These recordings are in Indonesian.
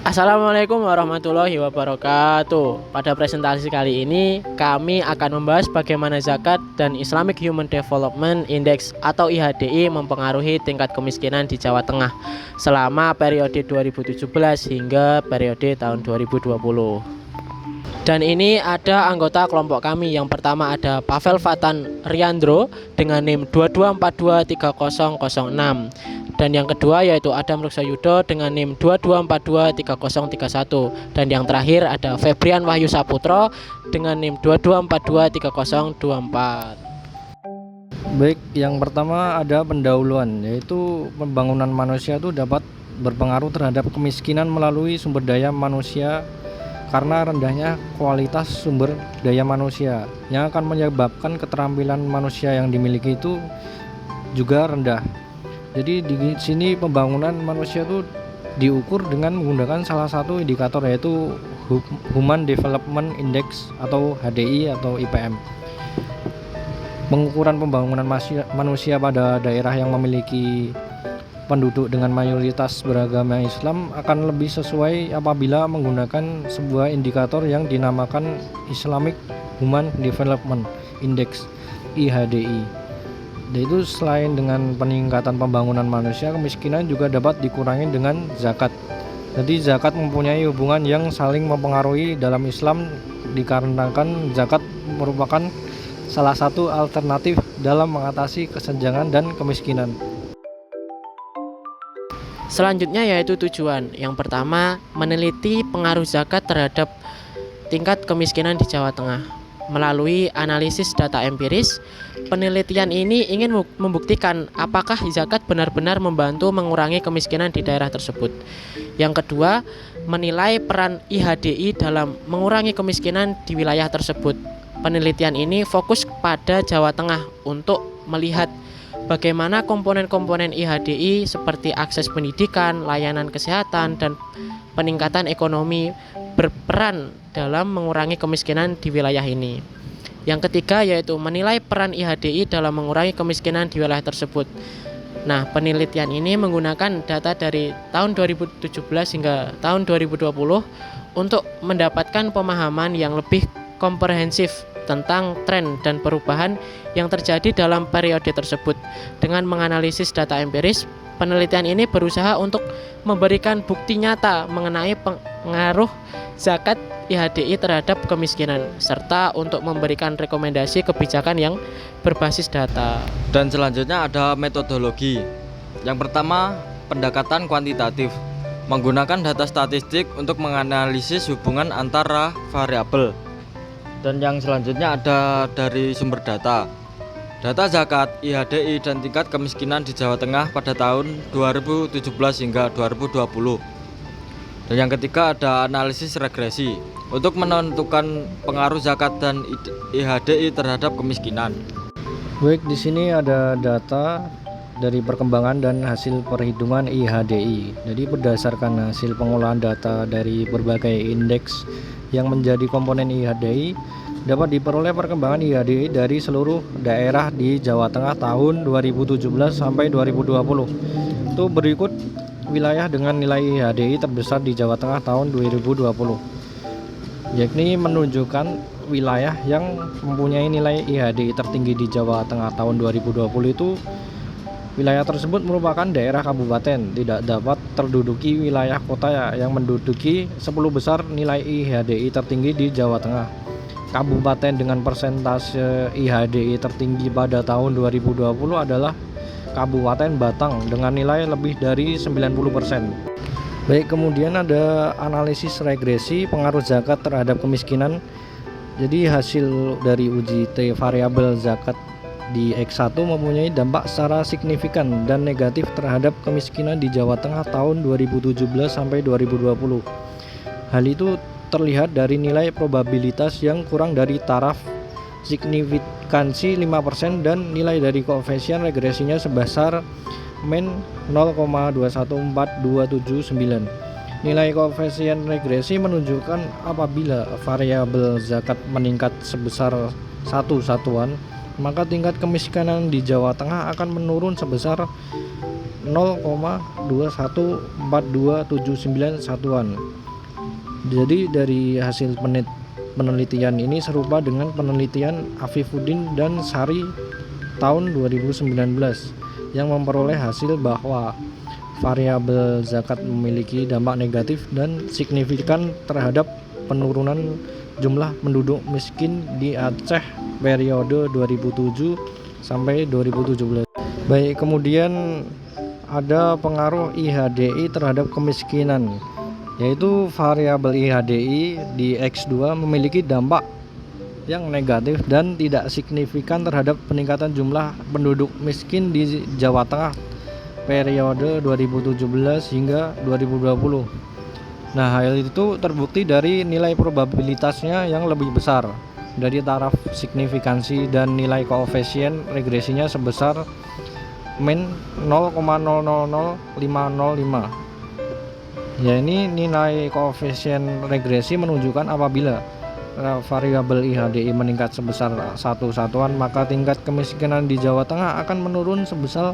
Assalamualaikum warahmatullahi wabarakatuh. Pada presentasi kali ini kami akan membahas bagaimana zakat dan Islamic Human Development Index atau IHDI mempengaruhi tingkat kemiskinan di Jawa Tengah selama periode 2017 hingga periode tahun 2020. Dan ini ada anggota kelompok kami. Yang pertama ada Pavel Fatan Riandro dengan NIM 22423006. Dan yang kedua yaitu Adam Ruksayudo dengan NIM 22423031. Dan yang terakhir ada Febrian Wahyu Saputro dengan NIM 22423024. Baik, yang pertama ada pendahuluan, yaitu pembangunan manusia itu dapat berpengaruh terhadap kemiskinan melalui sumber daya manusia karena rendahnya kualitas sumber daya manusia yang akan menyebabkan keterampilan manusia yang dimiliki itu juga rendah. Jadi di sini pembangunan manusia itu diukur dengan menggunakan salah satu indikator, yaitu Human Development Index atau HDI atau IPM. Pengukuran pembangunan manusia pada daerah yang memiliki penduduk dengan mayoritas beragama Islam akan lebih sesuai apabila menggunakan sebuah indikator yang dinamakan Islamic Human Development Index (IHDI). Yaitu selain dengan peningkatan pembangunan manusia, kemiskinan juga dapat dikurangi dengan zakat. Jadi zakat mempunyai hubungan yang saling mempengaruhi dalam Islam dikarenakan zakat merupakan salah satu alternatif dalam mengatasi kesenjangan dan kemiskinan. Selanjutnya yaitu tujuan. Yang pertama, meneliti pengaruh zakat terhadap tingkat kemiskinan di Jawa Tengah. Melalui analisis data empiris, penelitian ini ingin membuktikan apakah zakat benar-benar membantu mengurangi kemiskinan di daerah tersebut. Yang kedua, menilai peran IHDI dalam mengurangi kemiskinan di wilayah tersebut. Penelitian ini fokus pada Jawa Tengah untuk melihat bagaimana komponen-komponen IHDI seperti akses pendidikan, layanan kesehatan, dan peningkatan ekonomi berperan dalam mengurangi kemiskinan di wilayah ini. Yang ketiga yaitu menilai peran IHDI dalam mengurangi kemiskinan di wilayah tersebut. Nah, penelitian ini menggunakan data dari tahun 2017 hingga tahun 2020 untuk mendapatkan pemahaman yang lebih komprehensif tentang tren dan perubahan yang terjadi dalam periode tersebut. Dengan menganalisis data empiris, penelitian ini berusaha untuk memberikan bukti nyata mengenai pengaruh zakat IHDI terhadap kemiskinan, serta untuk memberikan rekomendasi kebijakan yang berbasis data. Dan selanjutnya ada metodologi. Yang pertama, pendekatan kuantitatif, menggunakan data statistik untuk menganalisis hubungan antara variabel. Dan yang selanjutnya ada dari sumber data. Data zakat, IHDI, dan tingkat kemiskinan di Jawa Tengah pada tahun 2017 hingga 2020. Dan yang ketiga ada analisis regresi untuk menentukan pengaruh zakat dan IHDI terhadap kemiskinan. Baik, di sini ada data dari perkembangan dan hasil perhitungan IHDI. Jadi berdasarkan hasil pengolahan data dari berbagai indeks yang menjadi komponen IHDI, dapat diperoleh perkembangan IHDI dari seluruh daerah di Jawa Tengah tahun 2017 sampai 2020. Itu berikut wilayah dengan nilai IHDI terbesar di Jawa Tengah tahun 2020, yakni menunjukkan wilayah yang mempunyai nilai IHDI tertinggi di Jawa Tengah tahun 2020 itu wilayah tersebut merupakan daerah kabupaten, tidak dapat terduduki wilayah kota yang menduduki 10 besar nilai IHDI tertinggi di Jawa Tengah. Kabupaten dengan persentase IHDI tertinggi pada tahun 2020 adalah Kabupaten Batang dengan nilai lebih dari 90%. Baik, kemudian ada analisis regresi pengaruh zakat terhadap kemiskinan. Jadi hasil dari uji T variabel zakat di X1 mempunyai dampak secara signifikan dan negatif terhadap kemiskinan di Jawa Tengah tahun 2017 sampai 2020. Hal itu terlihat dari nilai probabilitas yang kurang dari taraf signifikansi 5% dan nilai dari koefisien regresinya sebesar min 0,214279. Nilai koefisien regresi menunjukkan apabila variabel zakat meningkat sebesar 1 satuan, maka tingkat kemiskinan di Jawa Tengah akan menurun sebesar 0,214279 satuan. Jadi dari hasil penelitian ini serupa dengan penelitian Afifuddin dan Sari tahun 2019 yang memperoleh hasil bahwa variabel zakat memiliki dampak negatif dan signifikan terhadap penurunan jumlah penduduk miskin di Aceh periode 2007 sampai 2017. Baik, kemudian ada pengaruh IHDI terhadap kemiskinan, yaitu variabel IHDI di X2 memiliki dampak yang negatif dan tidak signifikan terhadap peningkatan jumlah penduduk miskin di Jawa Tengah periode 2017 hingga 2020. Nah, hal itu terbukti dari nilai probabilitasnya yang lebih besar dari taraf signifikansi dan nilai koefisien regresinya sebesar min 0,000505. Ya, ini nilai koefisien regresi menunjukkan apabila variabel IHDI meningkat sebesar 1 satuan, maka tingkat kemiskinan di Jawa Tengah akan menurun sebesar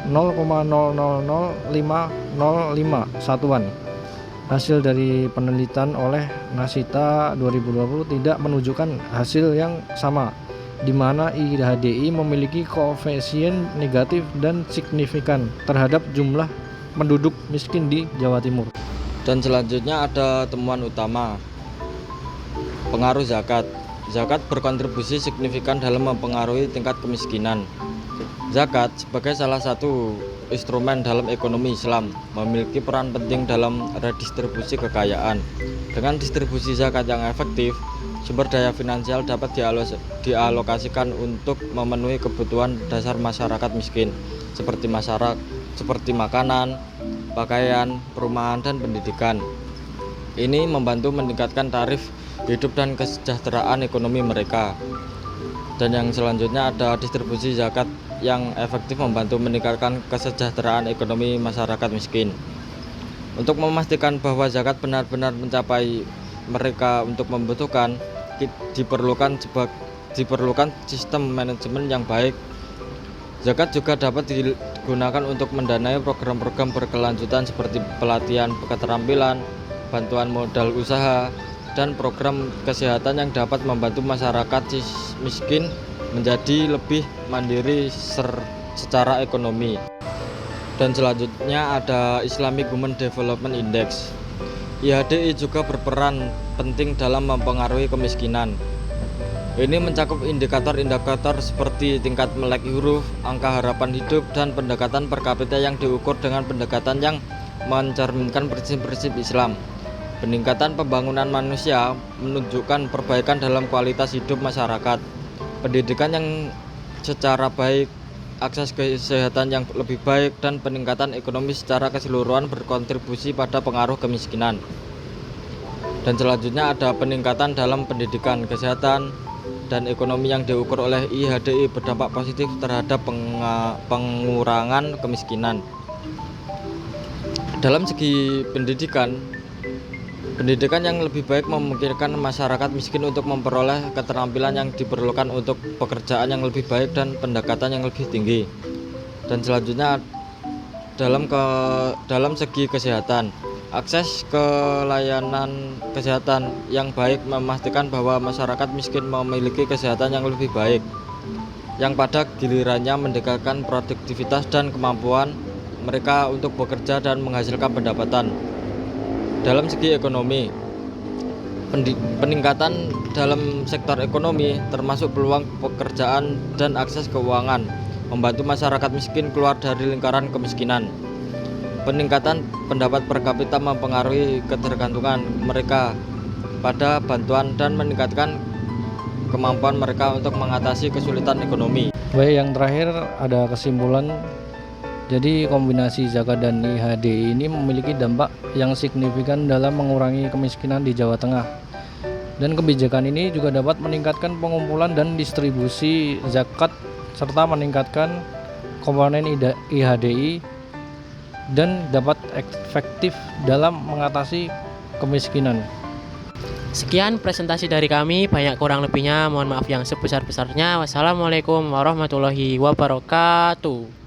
0,000505 satuan. Hasil dari penelitian oleh Nasita 2020 tidak menunjukkan hasil yang sama, di mana IHDI memiliki koefisien negatif dan signifikan terhadap jumlah penduduk miskin di Jawa Timur. Dan selanjutnya ada temuan utama. Pengaruh zakat. Zakat berkontribusi signifikan dalam mempengaruhi tingkat kemiskinan. Zakat sebagai salah satu instrumen dalam ekonomi Islam memiliki peran penting dalam redistribusi kekayaan. Dengan distribusi zakat yang efektif, sumber daya finansial dapat dialokasikan untuk memenuhi kebutuhan dasar masyarakat miskin seperti makanan, pakaian, perumahan, dan pendidikan. Ini membantu meningkatkan taraf hidup dan kesejahteraan ekonomi mereka. Dan yang selanjutnya ada distribusi zakat yang efektif membantu meningkatkan kesejahteraan ekonomi masyarakat miskin. Untuk memastikan bahwa zakat benar-benar mencapai mereka untuk membutuhkan, diperlukan sistem manajemen yang baik. Zakat juga dapat digunakan untuk mendanai program-program berkelanjutan seperti pelatihan keterampilan, bantuan modal usaha, dan program kesehatan yang dapat membantu masyarakat miskin menjadi lebih mandiri secara ekonomi. Dan selanjutnya ada Islamic Human Development Index. IHDI juga berperan penting dalam mempengaruhi kemiskinan. Ini mencakup indikator-indikator seperti tingkat melek huruf, angka harapan hidup, dan pendekatan per kapita yang diukur dengan pendekatan yang mencerminkan prinsip-prinsip Islam. Peningkatan pembangunan manusia menunjukkan perbaikan dalam kualitas hidup masyarakat. Pendidikan yang secara baik, akses kesehatan yang lebih baik, dan peningkatan ekonomi secara keseluruhan berkontribusi pada pengaruh kemiskinan. Dan selanjutnya ada peningkatan dalam pendidikan, kesehatan, dan ekonomi yang diukur oleh IHDI berdampak positif terhadap pengurangan kemiskinan. Dalam segi pendidikan yang lebih baik memungkinkan masyarakat miskin untuk memperoleh keterampilan yang diperlukan untuk pekerjaan yang lebih baik dan pendekatan yang lebih tinggi. Dan selanjutnya dalam segi kesehatan, akses ke layanan kesehatan yang baik memastikan bahwa masyarakat miskin memiliki kesehatan yang lebih baik, yang pada gilirannya meningkatkan produktivitas dan kemampuan mereka untuk bekerja dan menghasilkan pendapatan. Dalam segi ekonomi, peningkatan dalam sektor ekonomi termasuk peluang pekerjaan dan akses keuangan membantu masyarakat miskin keluar dari lingkaran kemiskinan. Peningkatan pendapat per kapita mempengaruhi ketergantungan mereka pada bantuan dan meningkatkan kemampuan mereka untuk mengatasi kesulitan ekonomi. Baik, yang terakhir ada kesimpulan. Jadi kombinasi zakat dan IHDI ini memiliki dampak yang signifikan dalam mengurangi kemiskinan di Jawa Tengah. Dan kebijakan ini juga dapat meningkatkan pengumpulan dan distribusi zakat serta meningkatkan komponen IHDI dan dapat efektif dalam mengatasi kemiskinan. Sekian presentasi dari kami, banyak kurang lebihnya mohon maaf yang sebesar-besarnya. Wassalamualaikum warahmatullahi wabarakatuh.